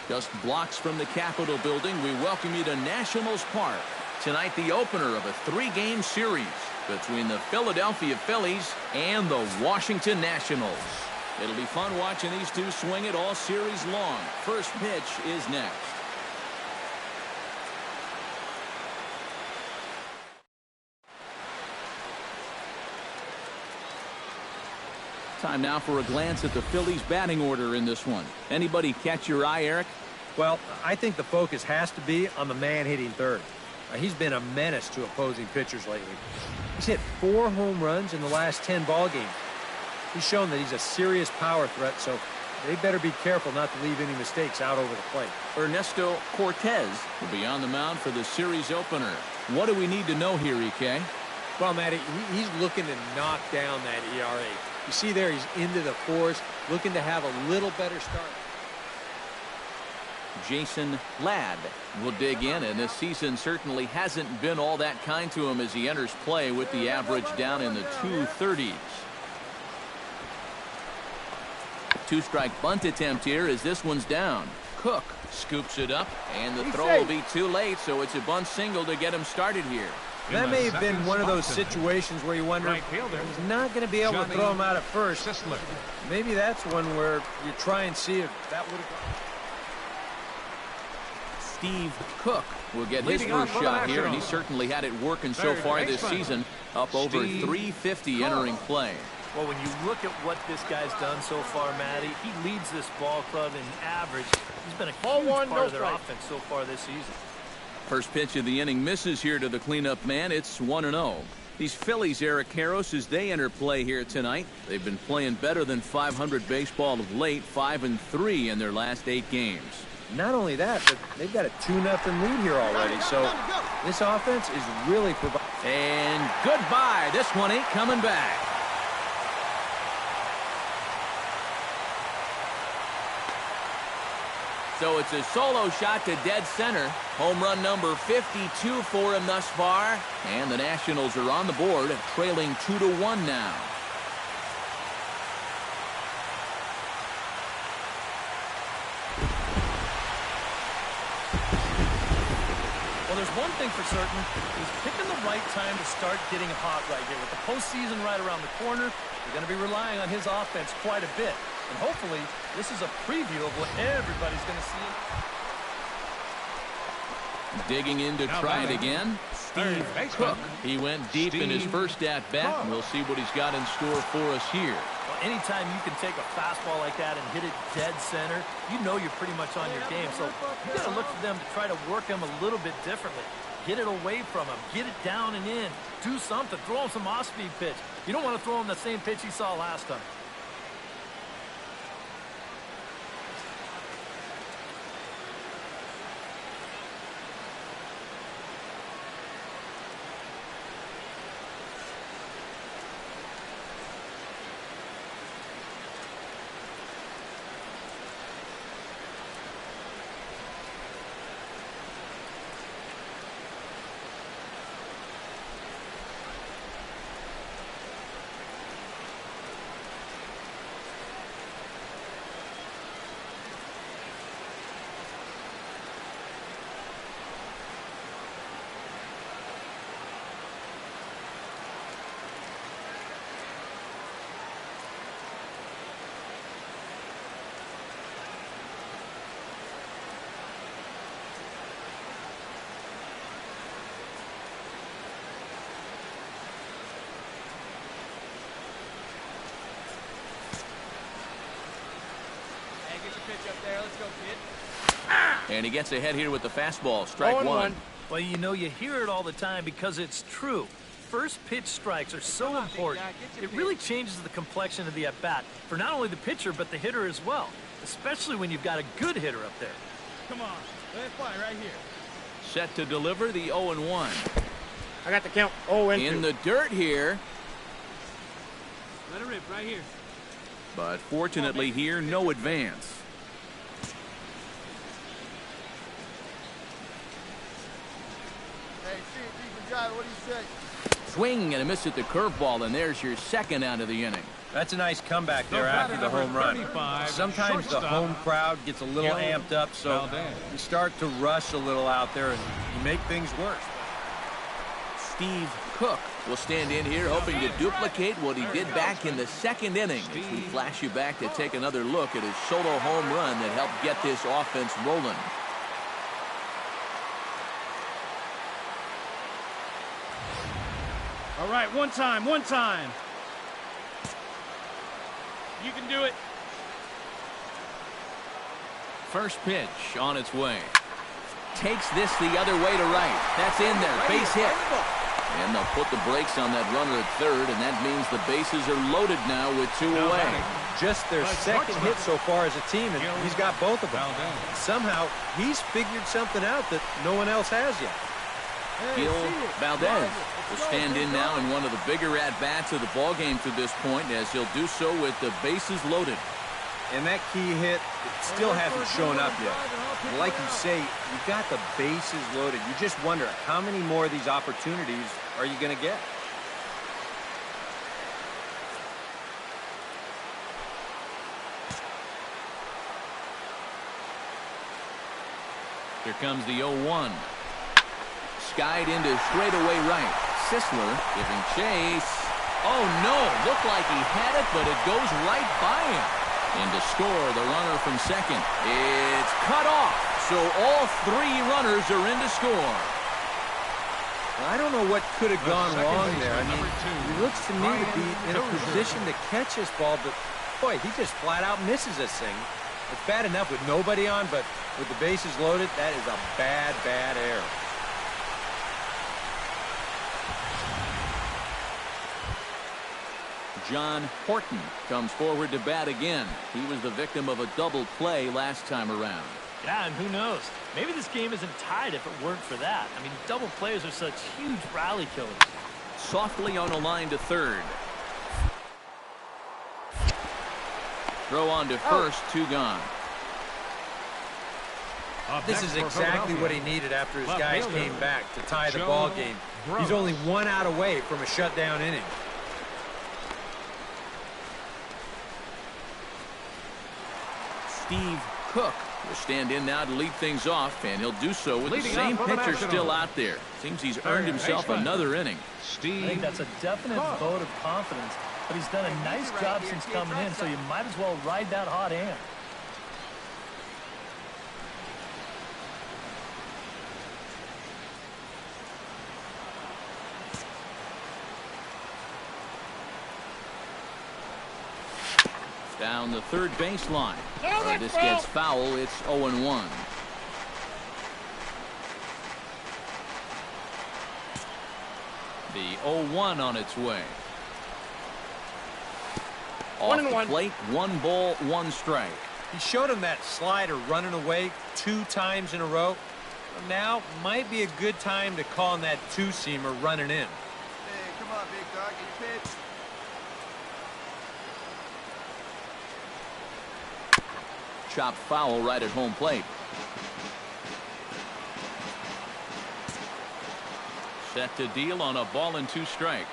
Just blocks from the Capitol building, we welcome you to Nationals Park. Tonight, the opener of a 3-game series between the Philadelphia Phillies and the Washington Nationals. It'll be fun watching these two swing it all series long. First pitch is next. Time now for a glance at the Phillies batting order in this one. Anybody catch your eye, Eric? Well, I think the focus has to be on the man hitting third. He's been a menace to opposing pitchers lately. He's hit 4 home runs in the last 10 ball games. He's shown that he's a serious power threat, so they better be careful not to leave any mistakes out over the plate. Ernesto Cortez will be on the mound for the series opener. What do we need to know here, EK? Well, Matty, he's looking to knock down that ERA. You see there, he's into the 4s, looking to have a little better start. Jason Ladd will dig in, and this season certainly hasn't been all that kind to him as he enters play with the average down in the 230s. 2-strike bunt attempt here as this one's down. Cook scoops it up, and the throw will be too late, so it's a bunt single to get him started here. That may have been one of those situations where you wonder, he's not going to be able to throw him out at first. Maybe that's one where you try and see if that would have gone. Steve Cook will get his first shot here, and he certainly had it working so far this season. Up over 350 entering play. Well, when you look at what this guy's done so far, Matty, he leads this ball club in average. He's been a huge part of their offense so far this season. First pitch of the inning misses here to the cleanup man. It's 1-0. These Phillies, Eric Karros, as they enter play here tonight, they've been playing better than .500 baseball of late, 5-3 in their last 8 games. Not only that, but they've got a 2-0 lead here already, so this offense is really providing. And goodbye. This one ain't coming back. So it's a solo shot to dead center. Home run number 52 for him thus far. And the Nationals are on the board, trailing 2-1 now. Well, there's one thing for certain. He's picking the right time to start getting hot right here. With the postseason right around the corner, they're going to be relying on his offense quite a bit. And hopefully, this is a preview of what everybody's going to see. Digging in to try it again, Steve Cook. He went deep in his first at-bat, and we'll see what he's got in store for us here. Well, anytime you can take a fastball like that and hit it dead center, you know you're pretty much on your game. So you got to look for them to try to work him a little bit differently. Get it away from him. Get it down and in. Do something. Throw him some off-speed pitch. You don't want to throw him the same pitch he saw last time. And he gets ahead here with the fastball. Strike one. Well, you know, you hear it all the time because it's true. First pitch strikes are so important. It really changes the complexion of the at-bat for not only the pitcher but the hitter as well, especially when you've got a good hitter up there. Come on, let's fly right here. Set to deliver the 0-1. I got the count. 0-2. In the dirt here. Let it rip right here. But fortunately here, no advance. Hey, see, what do you say? Swing and a miss at the curveball, and there's your second out of the inning. That's a nice comeback there after the home run. Sometimes the home crowd gets a little amped up, so you start to rush a little out there and you make things worse. Steve Cook will stand in here hoping to duplicate what he did back in the second inning. As we flash you back to take another look at his solo home run that helped get this offense rolling. All right, one time, one time. You can do it. First pitch on its way. Takes this the other way to right. That's in there. Base hit. And they'll put the brakes on that runner at third, and that means the bases are loaded now with two away. Just their second hit so far as a team, and he's got both of them. Somehow, he's figured something out that no one else has yet. Gil Valdez will stand in now in one of the bigger at-bats of the ballgame to this point, as he'll do so with the bases loaded. And that key hit still hasn't shown up yet. Like you say, you've got the bases loaded. You just wonder how many more of these opportunities are you going to get? Here comes the 0-1. Skied into straightaway right. Sisler giving chase. Oh, no. Looked like he had it, but it goes right by him. And to score, the runner from second. It's cut off. So all three runners are in to score. Well, I don't know what could have gone wrong there. I mean, he looks to me to be in a position to catch this ball, but, boy, he just flat out misses this thing. It's bad enough with nobody on, but with the bases loaded, that is a bad, bad error. John Horton comes forward to bat again. He was the victim of a double play last time around. Yeah, and who knows? Maybe this game isn't tied if it weren't for that. I mean, double plays are such huge rally killers. Softly on a line to third. Throw on to first, two gone. This is exactly what he needed after his guys came back to tie the ball game. He's only one out away from a shutdown inning. Steve Cook will stand in now to lead things off, and he'll do so with the same pitcher still out there. Seems he's earned himself another inning. I think that's a definite vote of confidence, but he's done a nice job since coming in, so you might as well ride that hot hand. Down the third baseline. This gets foul. It's 0-1. The 0-1 on its way. Off the plate, 1 ball, 1 strike. He showed him that slider running away 2 times in a row. Now might be a good time to call on that two-seamer running in. Hey, come on, big dog. Get your pitch. Chopped foul right at home plate. Set to deal on a ball and 2 strikes.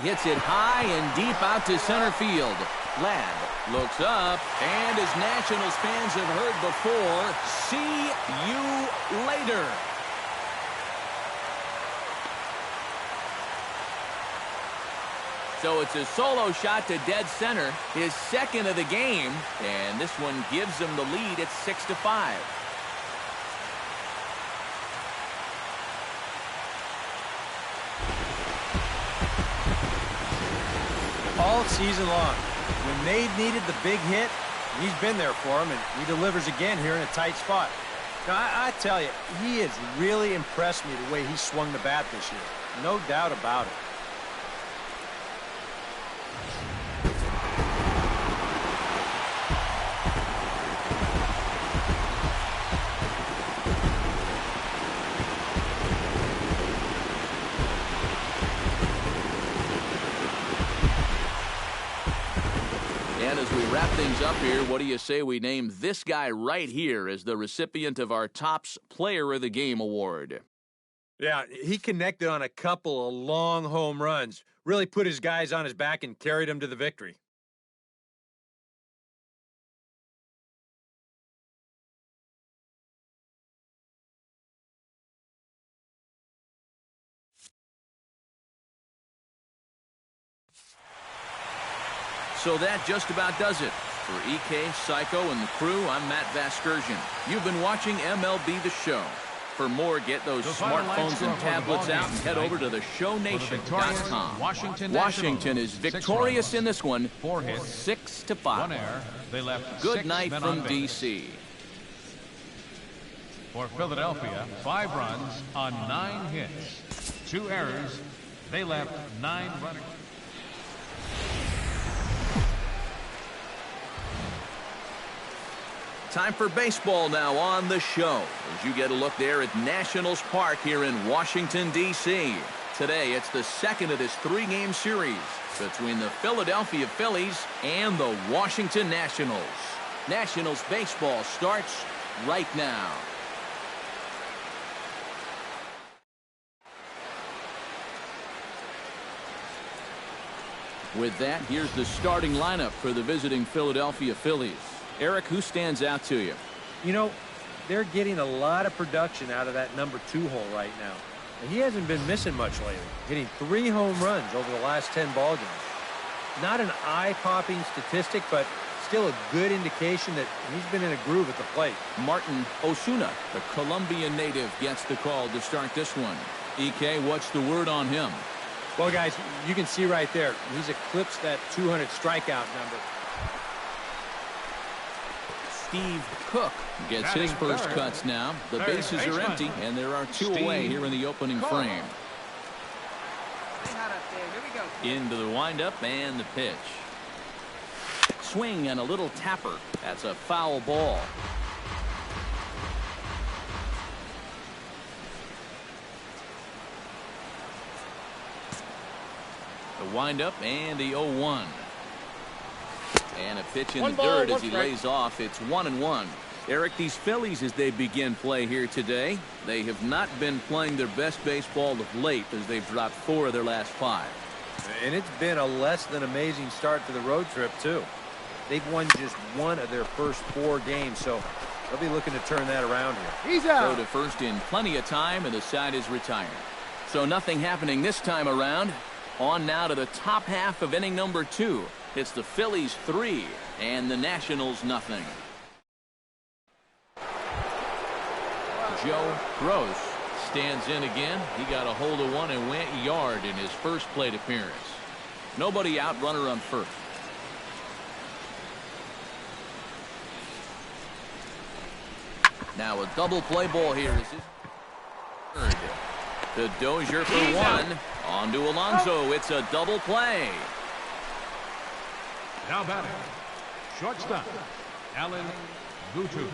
Hits it high and deep out to center field. Ladd looks up, and as Nationals fans have heard before, see you later. So it's a solo shot to dead center, his second of the game, and this one gives him the lead at 6-5. All season long, when they needed the big hit, he's been there for them, and he delivers again here in a tight spot. Now, I tell you, he has really impressed me the way he swung the bat this year. No doubt about it. And as we wrap things up here, what do you say we name this guy right here as the recipient of our Topps Player of the Game award? Yeah, he connected on a couple of long home runs, really put his guys on his back and carried them to the victory. So that just about does it. For EK, Psycho, and the crew, I'm Matt Vasgersian. You've been watching MLB The Show. For more, get those smartphones and tablets out and head over to theshownation.com. Washington is victorious in this one, 6-5. One error. They left Good night from D.C. For Philadelphia, 5 runs on 9 hits. 2 errors. They left 9 runners. Time for baseball now on the show, as you get a look there at Nationals Park here in Washington, D.C. Today, it's the second of this 3-game series between the Philadelphia Phillies and the Washington Nationals. Nationals baseball starts right now. With that, here's the starting lineup for the visiting Philadelphia Phillies. Eric, who stands out to you? You know, they're getting a lot of production out of that number 2 hole right now. And he hasn't been missing much lately, hitting 3 home runs over the last 10 ball games. Not an eye-popping statistic, but still a good indication that he's been in a groove at the plate. Martin Osuna, the Colombian native, gets the call to start this one. EK, what's the word on him? Well, guys, you can see right there, he's eclipsed that 200 strikeout number. Steve Cook gets his first cuts now. The bases are empty, and there are 2 away here in the opening frame. Into the windup and the pitch. Swing and a little tapper. That's a foul ball. The windup and the 0-1. And a pitch in the dirt as he lays off. It's 1-1. Eric, these Phillies, as they begin play here today, they have not been playing their best baseball of late as they've dropped 4 of their last 5. And it's been a less than amazing start to the road trip, too. They've won just 1 of their first 4 games, so they'll be looking to turn that around here. He's out. Throw to first in plenty of time, and the side is retired. So nothing happening this time around. On now to the top half of inning number 2. It's the Phillies 3 and the Nationals nothing. Joe Gross stands in again. He got a hold of one and went yard in his first plate appearance. Nobody out, runner on first. Now a double play ball here is his third. To Dozier for 1. On to Alonso. It's a double play. Now batting, shortstop, Alan Gutu.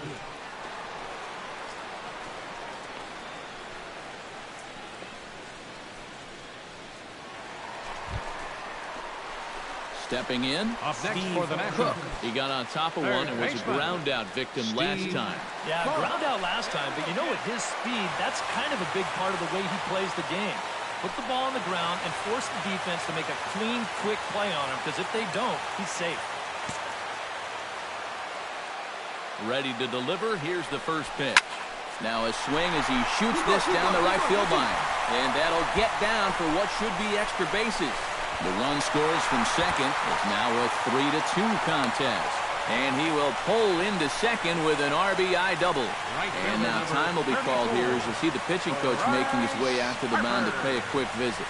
Stepping in, Up next Steve for the Nationals. Cook. He got on top of one and was a ground out victim last time. Yeah, ground out last time, but you know, at his speed, that's kind of a big part of the way he plays the game. Put the ball on the ground and force the defense to make a clean, quick play on him, because if they don't, he's safe. Ready to deliver. Here's the first pitch. Now a swing as he shoots this down the right field line. And that'll get down for what should be extra bases. The run scores from second. It's now a 3-2 contest. And he will pull into second with an RBI double. And now time will be called here as you see the pitching coach making his way out to the mound to pay a quick visit.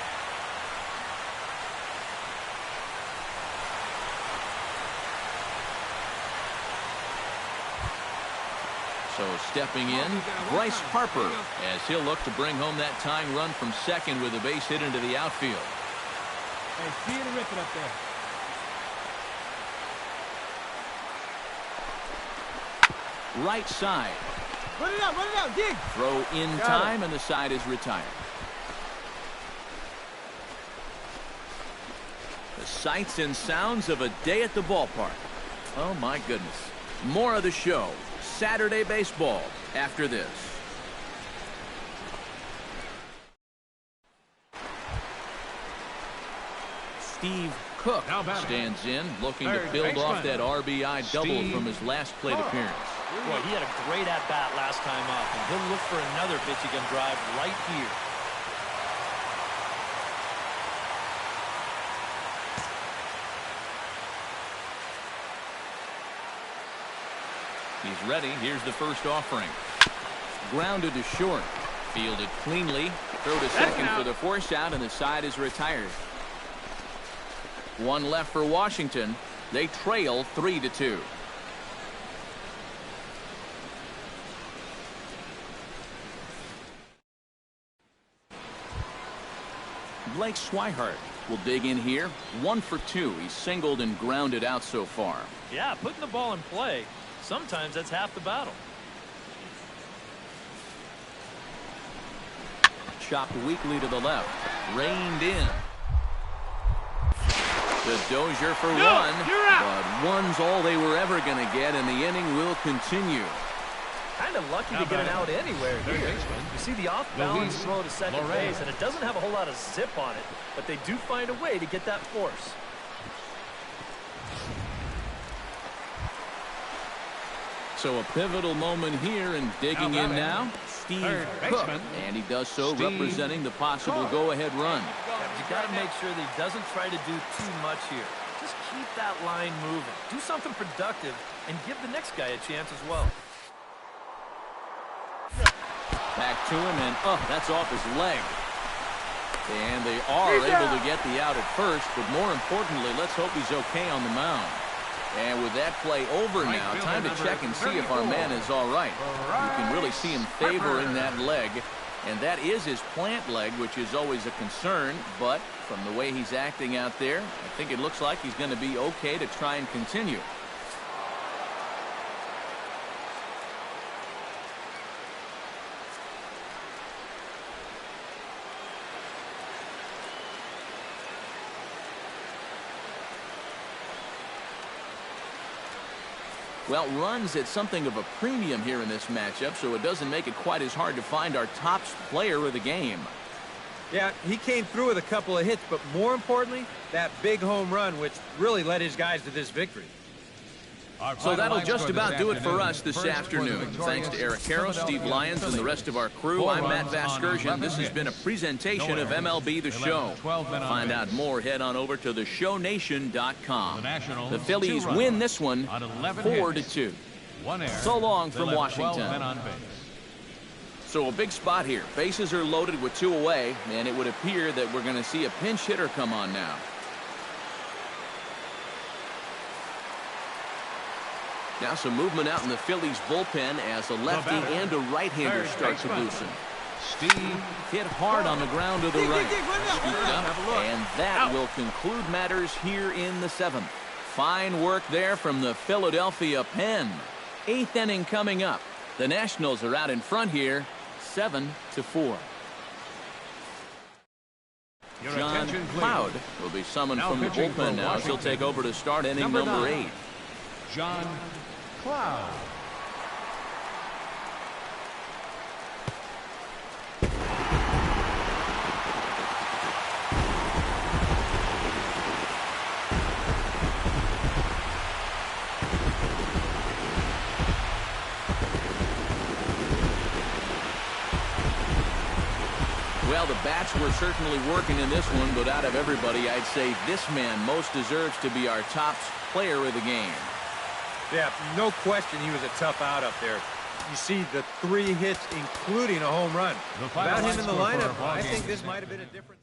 So stepping in, Bryce Harper, as he'll look to bring home that tying run from second with a base hit into the outfield. Hey, see you to rip it up there. Right side. Run it out, dig. Throw in time, and the side is retired. The sights and sounds of a day at the ballpark. Oh, my goodness. More of the show. Saturday baseball after this. Steve Cook stands in, looking to build off that RBI double from his last plate appearance. Boy, he had a great at-bat last time up, and he'll look for another pitch-again drive right here. He's ready. Here's the first offering. Grounded to short. Fielded cleanly. Throw to second for the force out, and the side is retired. One left for Washington. They trail 3-2. Blake Swihart will dig in here. 1 for 2. He's singled and grounded out so far. Yeah, putting the ball in play, sometimes that's half the battle. Chopped weakly to the left. Reined in. The Dozier for one. But one's all they were ever going to get, and the inning will continue. Kind of lucky to get an out anywhere here. You see the off-balance throw to second base, and it doesn't have a whole lot of zip on it, but they do find a way to get that force. So a pivotal moment here, and digging in now, Steve Cook. And he does so representing the possible go-ahead run. You got to make sure that he doesn't try to do too much here. Just keep that line moving. Do something productive, and give the next guy a chance as well. Back to him, and that's off his leg. And they are able to get the out at first, but more importantly, let's hope he's okay on the mound. And with that play over now, time to check and see if our man is all right. You can really see him favoring that leg, and that is his plant leg, which is always a concern, but from the way he's acting out there, I think it looks like he's going to be okay to try and continue. Well, runs at something of a premium here in this matchup, so it doesn't make it quite as hard to find our top player of the game. Yeah, he came through with a couple of hits, but more importantly, that big home run, which really led his guys to this victory. So that'll just about do it for us this afternoon. Thanks to Eric Harrow, Steve Lyons, and the rest of our crew. I'm Matt Vasgersian. This has been a presentation of MLB The Show. To find out more, head on over to theshownation.com. The Phillies win this one 4-2. So long from Washington. So a big spot here. Bases are loaded with 2 away, and it would appear that we're going to see a pinch hitter come on now. Now some movement out in the Phillies bullpen as a lefty and a right-hander start to loosen. Steve hit hard on the ground to the right. Scooped up, and that will conclude matters here in the 7th. Fine work there from the Philadelphia pen. 8th inning coming up. The Nationals are out in front here, 7-4. John Cloud will be summoned from the bullpen now. He'll take over to start inning number 8. John Cloud. Well, the bats were certainly working in this one, but out of everybody, I'd say this man most deserves to be our top player of the game. Yeah, no question he was a tough out up there. You see the 3 hits, including a home run. Without him in the lineup, I think this might have been a different...